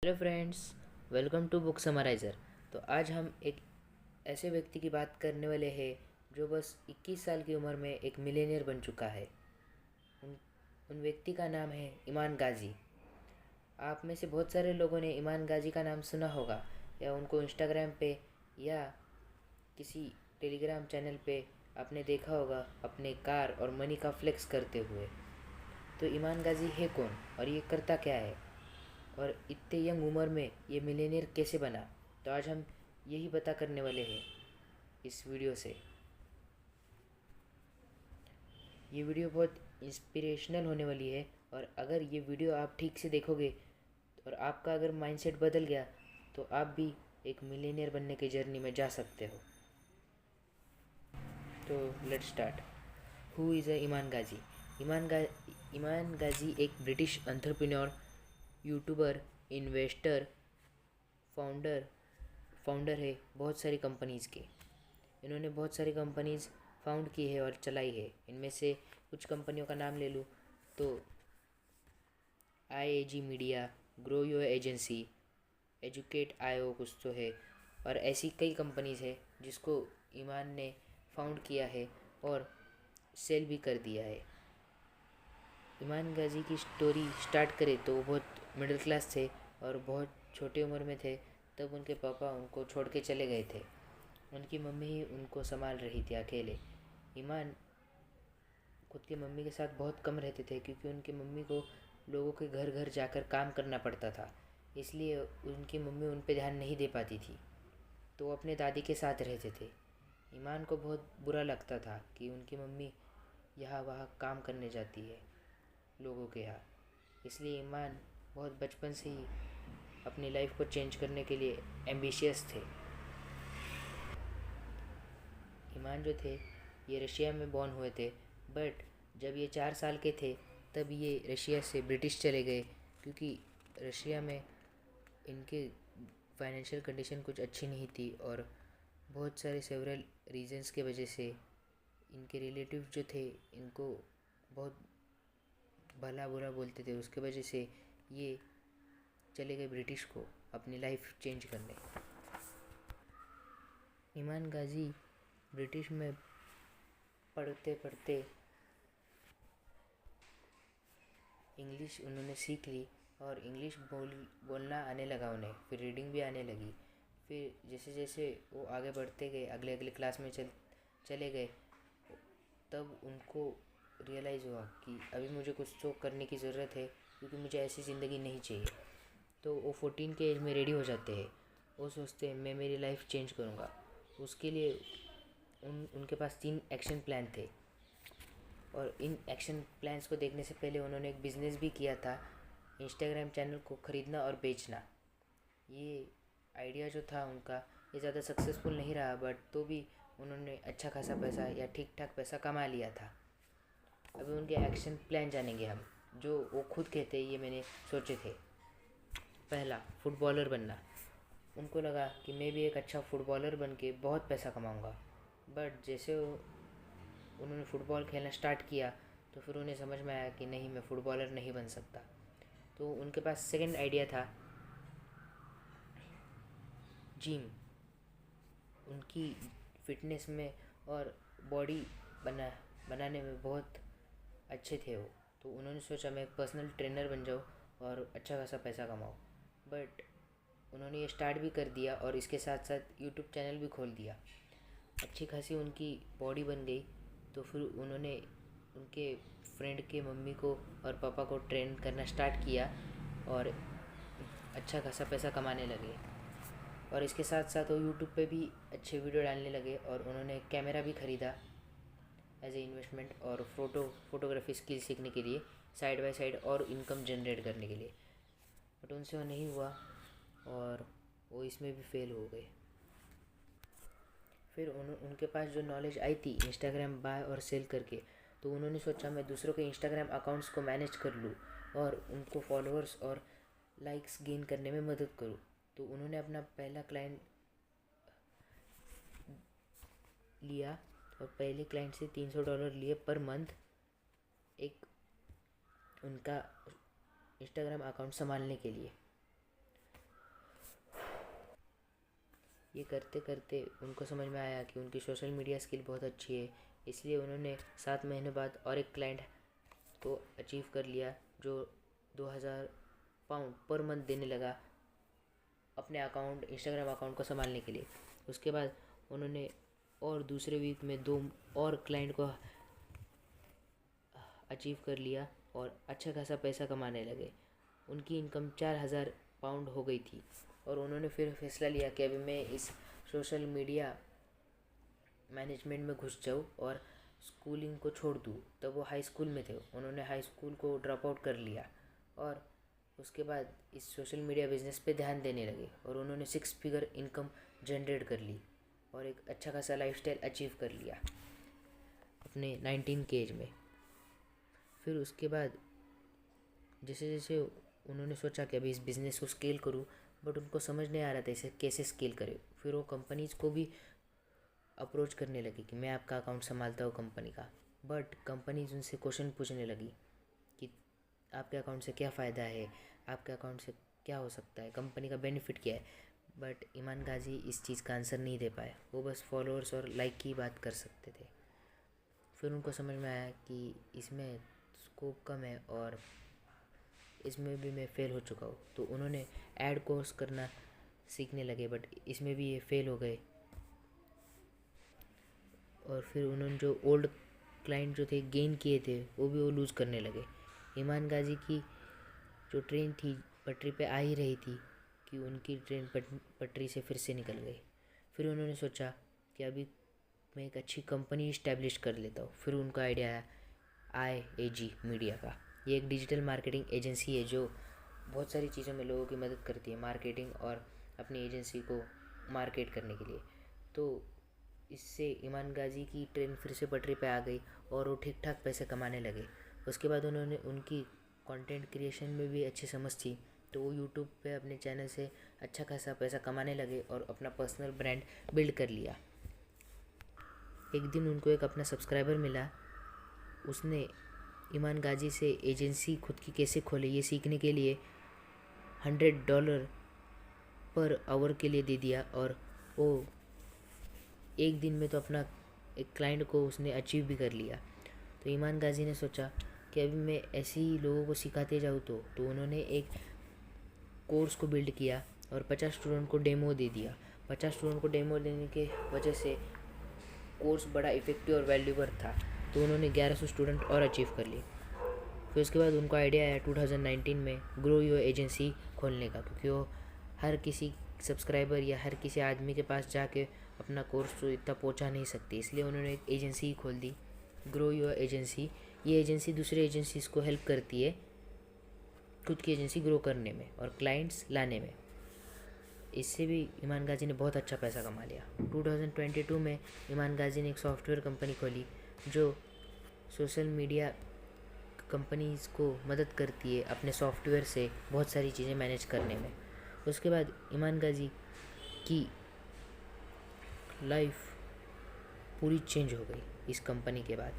Hello friends, welcome to book summariser. तो आज हम एक ऐसे व्यक्ति की बात करने वाले हैं जो बस 21 साल की उम्र में एक मिलेनियर बन चुका है। उन उन व्यक्ति का नाम है ईमान गाज़ी। आप में से बहुत सारे लोगों ने ईमान गाज़ी का नाम सुना होगा या उनको इंस्टाग्राम पे या किसी टेलीग्राम चैनल पे आपने देखा होगा अपने कार और मनी का फ्लेक्स करते हुए। तो ईमान गाज़ी है कौन और ये करता क्या है और इतने यंग उम्र में ये मिलेनियर कैसे बना? तो आज हम यही पता करने वाले हैं इस वीडियो से। ये वीडियो बहुत इंस्पिरेशनल होने वाली है और अगर ये वीडियो आप ठीक से देखोगे और आपका अगर माइंडसेट बदल गया तो आप भी एक मिलेनियर बनने की जर्नी में जा सकते हो। तो let's start. Who is a Iman Ghazi? Iman Ghazi एक British entrepreneur, YouTuber, investor, founder founder है बहुत सारी कंपनीज़ के। इन्होंने बहुत सारी कंपनीज़ फाउंड की है और चलाई है। इनमें से कुछ कंपनियों का नाम ले लूँ तो IAG media, grow your agency, educate आयो कुछ तो है, और ऐसी कई कंपनीज़ है जिसको ईमान ने फाउंड किया है और सेल भी कर दिया है। ईमान गाज़ी की स्टोरी स्टार्ट करें तो वो बहुत मिडिल क्लास थे और बहुत छोटी उम्र में थे तब उनके पापा उनको छोड़ के चले गए थे। उनकी मम्मी ही उनको संभाल रही थी अकेले। ईमान खुद की मम्मी के साथ बहुत कम रहते थे क्योंकि उनकी मम्मी को लोगों के घर घर जाकर काम करना पड़ता था, इसलिए उनकी मम्मी उन पर ध्यान नहीं दे पाती थी, तो वो अपने दादी के साथ रहते थे। ईमान को बहुत बुरा लगता था कि उनकी मम्मी यहाँ वहाँ काम करने जाती है लोगों के यहाँ, इसलिए ईमान बहुत बचपन से ही अपनी लाइफ को चेंज करने के लिए एम्बिशियस थे। ईमान जो थे ये रशिया में बॉर्न हुए थे, बट जब ये 4 साल के थे तब ये रशिया से ब्रिटिश चले गए क्योंकि रशिया में इनके फाइनेंशियल कंडीशन कुछ अच्छी नहीं थी और बहुत सारे सेवरल रीजंस के वजह से इनके रिलेटिव जो थे इनको बहुत भला बुरा बोलते थे। उसके वजह से ये चले गए ब्रिटिश को अपनी लाइफ चेंज करने। ईमान गाज़ी ब्रिटिश में पढ़ते पढ़ते इंग्लिश उन्होंने सीख ली और इंग्लिश बोलना आने लगा उन्हें, फिर रीडिंग भी आने लगी। फिर जैसे जैसे वो आगे बढ़ते गए, अगले अगले क्लास में चले गए, तब उनको रियलाइज़ हुआ कि अभी मुझे कुछ तो करने की ज़रूरत है क्योंकि मुझे ऐसी ज़िंदगी नहीं चाहिए। तो वो 14 के एज में रेडी हो जाते हैं। वो सोचते हैं मैं मेरी लाइफ चेंज करूँगा। उसके लिए उनके पास 3 एक्शन प्लान थे और इन एक्शन प्लान्स को देखने से पहले उन्होंने एक बिज़नेस भी किया था, इंस्टाग्राम चैनल को ख़रीदना और बेचना। ये आइडिया जो था उनका ये ज़्यादा सक्सेसफुल नहीं रहा, बट तो भी उन्होंने अच्छा खासा पैसा या ठीक ठाक पैसा कमा लिया था। अभी उनके एक्शन प्लान जानेंगे हम, जो वो खुद कहते हैं ये मैंने सोचे थे। पहला, फुटबॉलर बनना। उनको लगा कि मैं भी एक अच्छा फुटबॉलर बन के बहुत पैसा कमाऊँगा, बट जैसे उन्होंने फ़ुटबॉल खेलना स्टार्ट किया तो फिर उन्हें समझ में आया कि नहीं, मैं फ़ुटबॉलर नहीं बन सकता। तो उनके पास सेकंड आइडिया था जिम। उनकी फिटनेस में और बॉडी बनाने में बहुत अच्छे थे वो, तो उन्होंने सोचा मैं एक पर्सनल ट्रेनर बन जाऊँ और अच्छा खासा पैसा कमाऊँ। बट उन्होंने ये स्टार्ट भी कर दिया और इसके साथ साथ यूट्यूब चैनल भी खोल दिया। अच्छी खासी उनकी बॉडी बन गई तो फिर उन्होंने उनके फ्रेंड के मम्मी को और पापा को ट्रेन करना स्टार्ट किया और अच्छा खासा पैसा कमाने लगे। और इसके साथ साथ वो यूट्यूब पे भी अच्छे वीडियो डालने लगे और उन्होंने एक कैमरा भी ख़रीदा एज ए इन्वेस्टमेंट और फोटोग्राफी स्किल सीखने के लिए, साइड बाय साइड और इनकम जनरेट करने के लिए। बट उनसे वो नहीं हुआ और वो इसमें भी फेल हो गए। फिर उनके पास जो नॉलेज आई थी इंस्टाग्राम बाय और सेल करके, तो उन्होंने सोचा मैं दूसरों के इंस्टाग्राम अकाउंट्स को मैनेज कर लूँ और उनको फॉलोअर्स और लाइक्स गेन करने में मदद करूँ। तो उन्होंने अपना पहला क्लाइंट लिया और पहले क्लाइंट से $300 लिए पर मंथ, एक उनका इंस्टाग्राम अकाउंट संभालने के लिए। ये करते करते उनको समझ में आया कि उनकी सोशल मीडिया स्किल बहुत अच्छी है, इसलिए उन्होंने 7 महीने बाद और एक क्लाइंट को अचीव कर लिया जो 2000 पाउंड पर मंथ देने लगा अपने अकाउंट इंस्टाग्राम अकाउंट को संभालने के लिए। उसके बाद उन्होंने और दूसरे वीक में 2 और क्लाइंट को अचीव कर लिया और अच्छा खासा पैसा कमाने लगे। उनकी इनकम 4000 पाउंड हो गई थी और उन्होंने फिर फैसला लिया कि अभी मैं इस सोशल मीडिया मैनेजमेंट में घुस जाऊँ और स्कूलिंग को छोड़ दूँ। तब वो हाई स्कूल में थे, उन्होंने हाई स्कूल को ड्रॉप आउट कर लिया और उसके बाद इस सोशल मीडिया बिजनेस पे ध्यान देने लगे और उन्होंने 6 फिगर इनकम जनरेट कर ली और एक अच्छा खासा लाइफस्टाइल अचीव कर लिया अपने 19 के एज में। फिर उसके बाद जैसे जैसे उन्होंने सोचा कि अभी इस बिज़नेस को स्केल करूँ, बट उनको समझ नहीं आ रहा था इसे कैसे स्केल करें। फिर वो कंपनीज़ को भी अप्रोच करने लगी कि मैं आपका अकाउंट संभालता हूँ कंपनी का, बट कंपनीज उनसे क्वेश्चन पूछने लगी कि आपके अकाउंट से क्या फ़ायदा है, आपके अकाउंट से क्या हो सकता है, कंपनी का बेनिफिट क्या है। बट ईमान गाजी इस चीज़ का आंसर नहीं दे पाए, वो बस फॉलोअर्स और लाइक की बात कर सकते थे। फिर उनको समझ में आया कि इसमें स्कोप कम है और इसमें भी मैं फ़ेल हो चुका हूँ, तो उन्होंने ऐड कोर्स करना सीखने लगे, बट इसमें भी ये फ़ेल हो गए। और फिर उन्होंने जो ओल्ड क्लाइंट जो थे गेन किए थे वो भी वो लूज़ करने लगे। ईमान गाजी की जो ट्रेन थी पटरी पे आ ही रही थी कि उनकी ट्रेन पटरी से फिर से निकल गई। फिर उन्होंने सोचा कि अभी मैं एक अच्छी कंपनी इस्टेब्लिश कर लेता हूँ। फिर उनका आइडिया आया IAG मीडिया का। ये एक डिजिटल मार्केटिंग एजेंसी है जो बहुत सारी चीज़ों में लोगों की मदद करती है, मार्केटिंग और अपनी एजेंसी को मार्केट करने के लिए। तो इससे ईमान गाजी की ट्रेन फिर से पटरी पे आ गई और वो ठीक ठाक पैसे कमाने लगे। उसके बाद उन्होंने उनकी कंटेंट क्रिएशन में भी अच्छी समझ थी, तो वो यूट्यूब पे अपने चैनल से अच्छा खासा पैसा कमाने लगे और अपना पर्सनल ब्रांड बिल्ड कर लिया। एक दिन उनको एक अपना सब्सक्राइबर मिला, उसने ईमान गाजी से एजेंसी खुद की कैसे खोले ये सीखने के लिए $100 पर आवर के लिए दे दिया और वो एक दिन में तो अपना एक क्लाइंट को उसने अचीव भी कर लिया। तो ईमान गाजी ने सोचा कि अभी मैं ऐसे ही लोगों को सिखाते जाऊँ तो उन्होंने एक कोर्स को बिल्ड किया और 50 स्टूडेंट को डेमो दे दिया। 50 स्टूडेंट को डेमो देने के वजह से कोर्स बड़ा इफ़ेक्टिव और वैल्यूबल था, तो उन्होंने 1100 स्टूडेंट और अचीव कर लिए। फिर उसके बाद उनको आइडिया आया 2019 में ग्रो योर एजेंसी खोलने का, क्योंकि वो हर किसी सब्सक्राइबर या हर किसी आदमी के पास जाके अपना कोर्स तो इतना पहुंचा नहीं सकती, इसलिए उन्होंने एक एजेंसी खोल दी, ग्रो योर एजेंसी। ये एजेंसी दूसरे एजेंसीज़ को हेल्प करती है खुद की एजेंसी ग्रो करने में और क्लाइंट्स लाने में। इससे भी ईमान गाजी ने बहुत अच्छा पैसा कमा लिया। 2022 में ईमान गाजी ने एक सॉफ्टवेयर कंपनी खोली जो सोशल मीडिया कंपनीज़ को मदद करती है अपने सॉफ्टवेयर से बहुत सारी चीज़ें मैनेज करने में। उसके बाद ईमान गाजी की लाइफ पूरी चेंज हो गई इस कंपनी के बाद।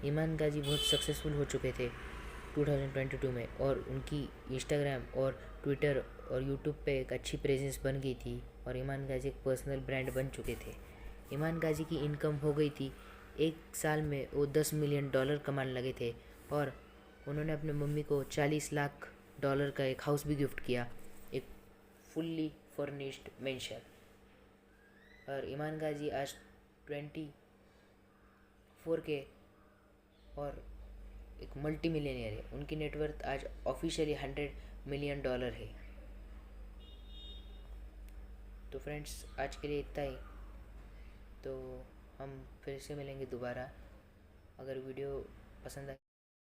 ईमान गाजी बहुत सक्सेसफुल हो चुके थे 2022 में और उनकी इंस्टाग्राम और ट्विटर और यूट्यूब पे एक अच्छी प्रेजेंस बन गई थी और ईमान गाजी एक पर्सनल ब्रांड बन चुके थे। ईमान गाजी की इनकम हो गई थी, एक साल में वो $10 मिलियन कमाने लगे थे और उन्होंने अपने मम्मी को $40 लाख का एक हाउस भी गिफ्ट किया, एक फुल्ली फर्निश्ड मेंशन। और ईमान गाजी आज 24 के और एक मल्टी मिलियनियर है। उनकी नेटवर्थ आज ऑफिशियली $100 मिलियन है। तो फ्रेंड्स आज के लिए इतना ही, तो हम फिर से मिलेंगे दोबारा। अगर वीडियो पसंद आए